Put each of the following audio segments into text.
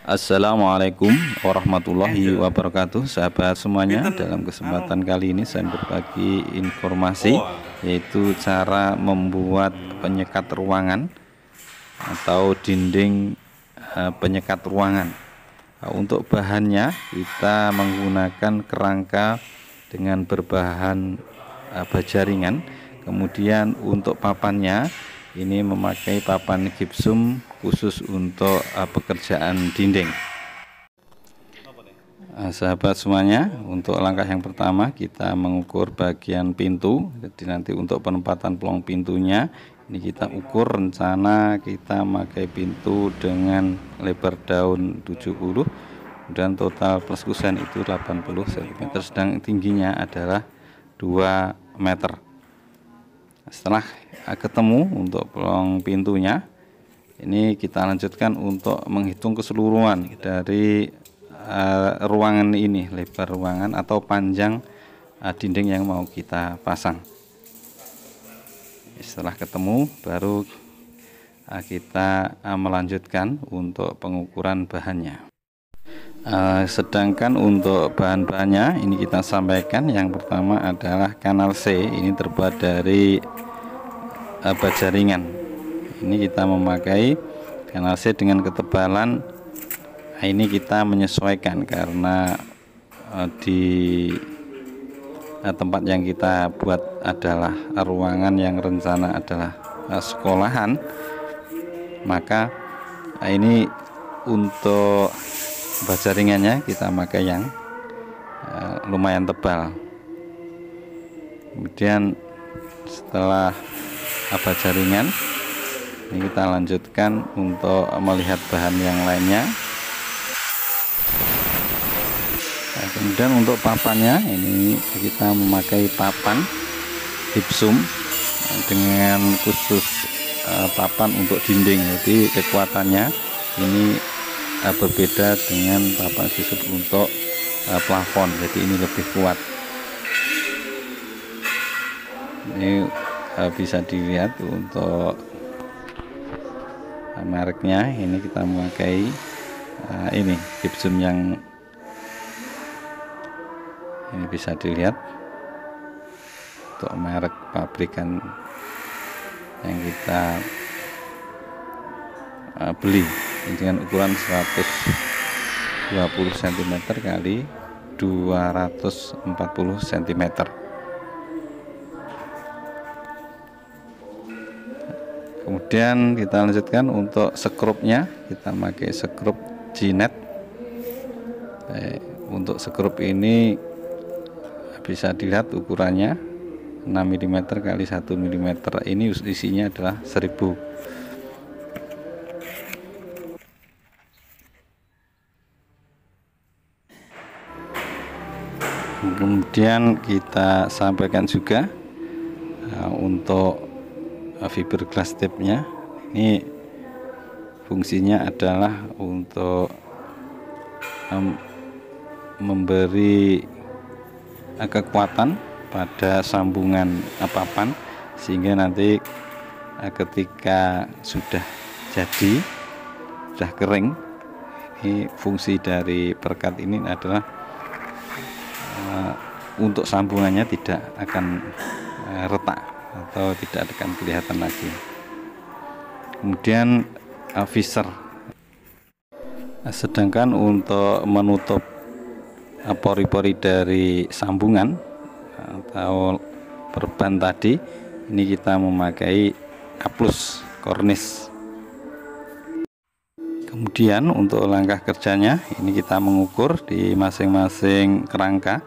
Assalamualaikum warahmatullahi wabarakatuh, sahabat semuanya. Dalam kesempatan kali ini saya berbagi informasi, yaitu cara membuat penyekat ruangan atau dinding penyekat ruangan. Untuk bahannya kita menggunakan kerangka dengan berbahan baja ringan. Kemudian untuk papannya ini memakai papan gipsum khusus untuk pekerjaan dinding. Sahabat semuanya, untuk langkah yang pertama kita mengukur bagian pintu. Jadi nanti untuk penempatan pelong pintunya ini kita ukur, rencana kita memakai pintu dengan lebar daun 70 dan total plus kusen itu 80 cm, sedang tingginya adalah 2 meter. Setelah ketemu untuk pelong pintunya, ini kita lanjutkan untuk menghitung keseluruhan dari ruangan ini, lebar ruangan atau panjang dinding yang mau kita pasang. Setelah ketemu baru kita melanjutkan untuk pengukuran bahannya. Sedangkan untuk bahan-bahannya ini kita sampaikan. Yang pertama adalah kanal C, ini terbuat dari baja ringan. Ini kita memakai kanal C dengan ketebalan, ini kita menyesuaikan karena di tempat yang kita buat adalah ruangan yang rencana adalah sekolahan, maka ini untuk baja ringannya kita pakai yang lumayan tebal. Kemudian setelah baja ringan ini kita lanjutkan untuk melihat bahan yang lainnya. Kemudian untuk papannya ini kita memakai papan gipsum dengan khusus papan untuk dinding. Jadi kekuatannya ini berbeda dengan papan gipsum untuk plafon, jadi ini lebih kuat. Ini bisa dilihat untuk mereknya, ini kita memakai ini gipsum yang ini bisa dilihat untuk merek pabrikan yang kita beli dengan ukuran 120 cm kali 240 cm. Kemudian kita lanjutkan untuk skrupnya, kita pakai skrup G-net. Untuk skrup ini bisa dilihat ukurannya 6 mm kali 1 mm. Ini isinya adalah 1000. Kemudian kita sampaikan juga untuk fiberglass tape-nya. Ini fungsinya adalah untuk memberi kekuatan pada sambungan papan, sehingga nanti ketika sudah jadi, sudah kering, ini fungsi dari perekat ini adalah untuk sambungannya tidak akan retak atau tidak akan kelihatan lagi. Kemudian visor. Sedangkan untuk menutup pori-pori dari sambungan atau perban tadi, ini kita memakai aplus kornis. Kemudian untuk langkah kerjanya ini kita mengukur di masing-masing kerangka.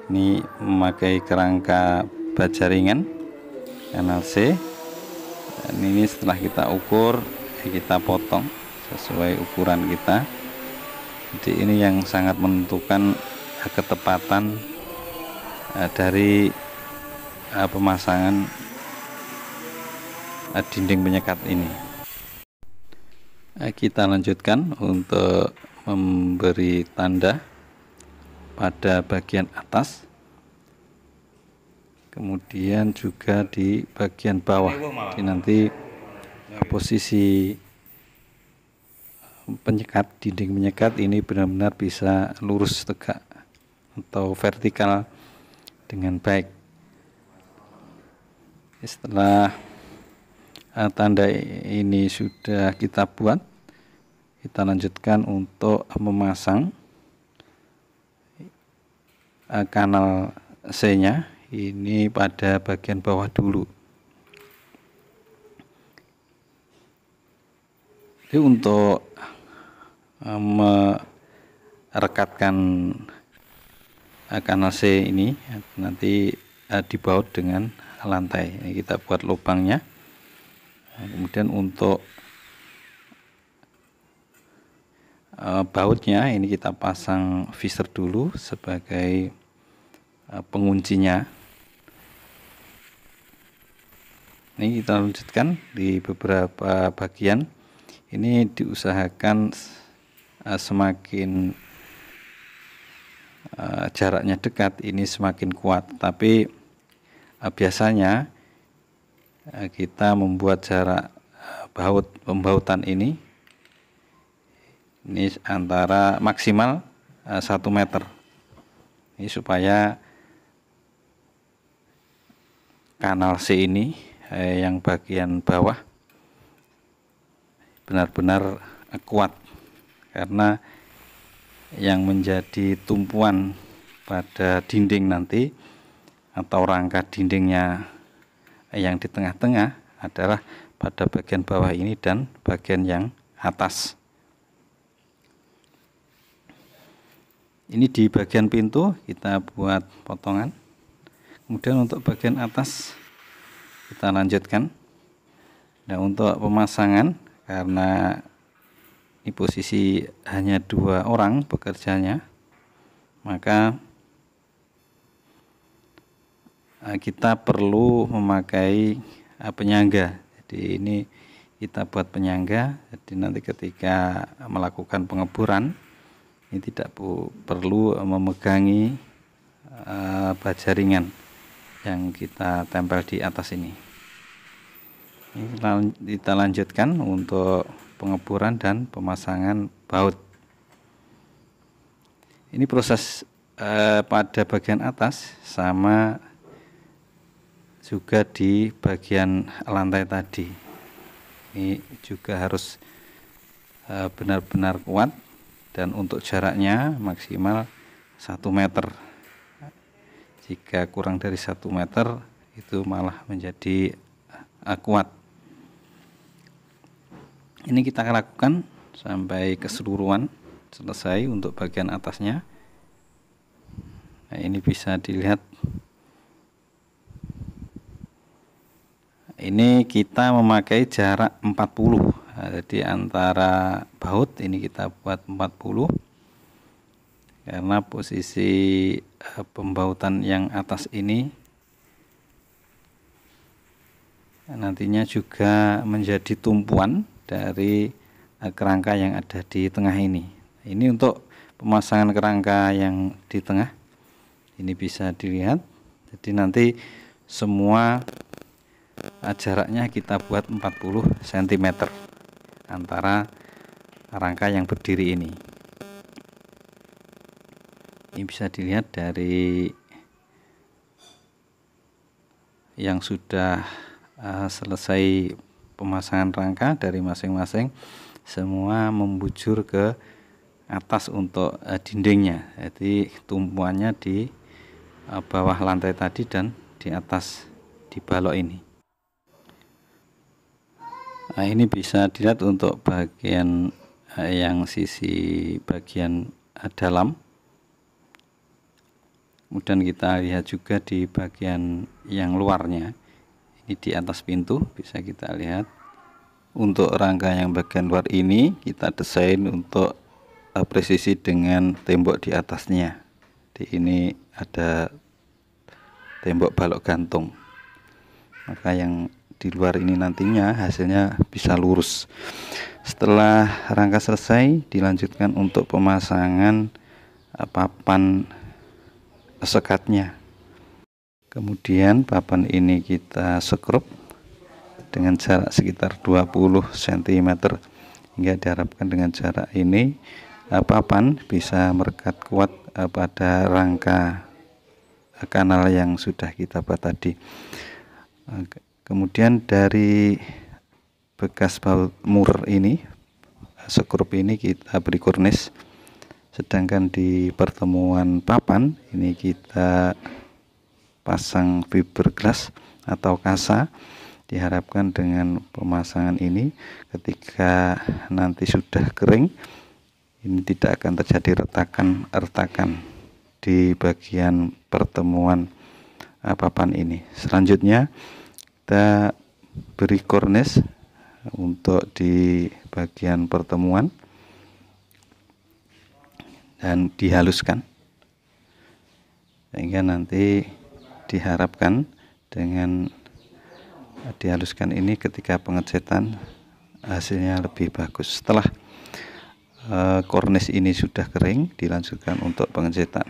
Ini memakai kerangka baja ringan kanal C, dan ini setelah kita ukur kita potong sesuai ukuran kita. Jadi ini yang sangat menentukan ketepatan dari pemasangan dinding penyekat ini. Kita lanjutkan untuk memberi tanda pada bagian atas, kemudian juga di bagian bawah. Jadi nanti posisi penyekat, dinding penyekat ini benar-benar bisa lurus tegak atau vertikal dengan baik. Setelah tanda ini sudah kita buat, kita lanjutkan untuk memasang kanal C-nya ini pada bagian bawah dulu. Jadi untuk merekatkan kanal C ini nanti dibaut dengan lantai. Ini kita buat lubangnya. Kemudian untuk bautnya ini kita pasang visor dulu sebagai penguncinya. Ini kita lanjutkan di beberapa bagian. Ini diusahakan semakin jaraknya dekat ini semakin kuat, tapi biasanya kita membuat jarak pembautan ini antara maksimal 1 meter. Ini supaya kanal C ini yang bagian bawah benar-benar kuat, karena yang menjadi tumpuan pada dinding nanti atau rangka dindingnya yang di tengah-tengah adalah pada bagian bawah ini dan bagian yang atas. Ini di bagian pintu kita buat potongan. Kemudian untuk bagian atas kita lanjutkan. Nah, untuk pemasangan, karena ini posisi hanya 2 orang bekerjanya, maka kita perlu memakai penyangga. Jadi ini kita buat penyangga, jadi nanti ketika melakukan pengeboran ini tidak perlu memegangi baja ringan yang kita tempel di atas ini. Kita lanjutkan untuk pengeboran dan pemasangan baut. Ini proses pada bagian atas sama juga di bagian lantai tadi. Ini juga harus benar-benar kuat, dan untuk jaraknya maksimal 1 meter. Jika kurang dari 1 meter itu malah menjadi kuat. Ini kita lakukan sampai keseluruhan selesai untuk bagian atasnya. Nah, ini bisa dilihat. Ini kita memakai jarak 40. Nah, jadi antara baut ini kita buat 40. Karena posisi pembautan yang atas ini nantinya juga menjadi tumpuan dari kerangka yang ada di tengah ini. Ini untuk pemasangan kerangka yang di tengah ini bisa dilihat. Jadi nanti semua jaraknya kita buat 40 cm antara rangka yang berdiri ini. Ini bisa dilihat dari yang sudah selesai pemasangan rangka dari masing-masing, semua membujur ke atas untuk dindingnya. Jadi tumpuannya di bawah lantai tadi dan di atas di balok ini. Nah, ini bisa dilihat untuk bagian yang sisi bagian dalam. Kemudian kita lihat juga di bagian yang luarnya. Ini di atas pintu bisa kita lihat. Untuk rangka yang bagian luar ini kita desain untuk presisi dengan tembok di atasnya. Di ini ada tembok balok gantung. Maka yang di luar ini nantinya hasilnya bisa lurus. Setelah rangka selesai, dilanjutkan untuk pemasangan papan sekatnya. Kemudian papan ini kita skrup dengan jarak sekitar 20 cm. hingga diharapkan dengan cara ini papan bisa merekat kuat pada rangka kanal yang sudah kita buat tadi. Kemudian dari bekas baut mur ini, skrup ini kita beri kornis, sedangkan di pertemuan papan ini kita pasang fiberglass atau kasa. Diharapkan dengan pemasangan ini ketika nanti sudah kering, ini tidak akan terjadi retakan di bagian pertemuan papan ini. Selanjutnya kita beri kornis untuk di bagian pertemuan dan dihaluskan, sehingga nanti diharapkan dengan dihaluskan ini ketika pengecetan hasilnya lebih bagus. Setelah kornis ini sudah kering, dilanjutkan untuk pengecetan.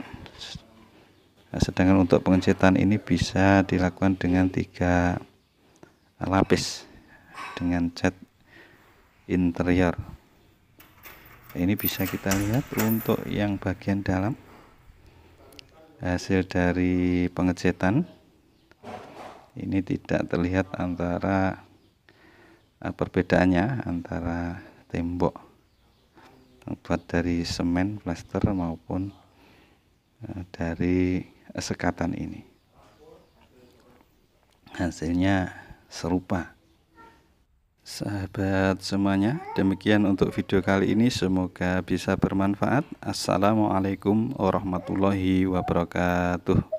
Sedangkan untuk pengecetan ini bisa dilakukan dengan 3 lapis dengan cat interior. Ini bisa kita lihat untuk yang bagian dalam hasil dari pengecetan. Ini tidak terlihat antara perbedaannya antara tembok terbuat dari semen, plaster maupun dari sekatan ini. Hasilnya serupa. Sahabat semuanya, demikian untuk video kali ini, semoga bisa bermanfaat. Assalamualaikum warahmatullahi wabarakatuh.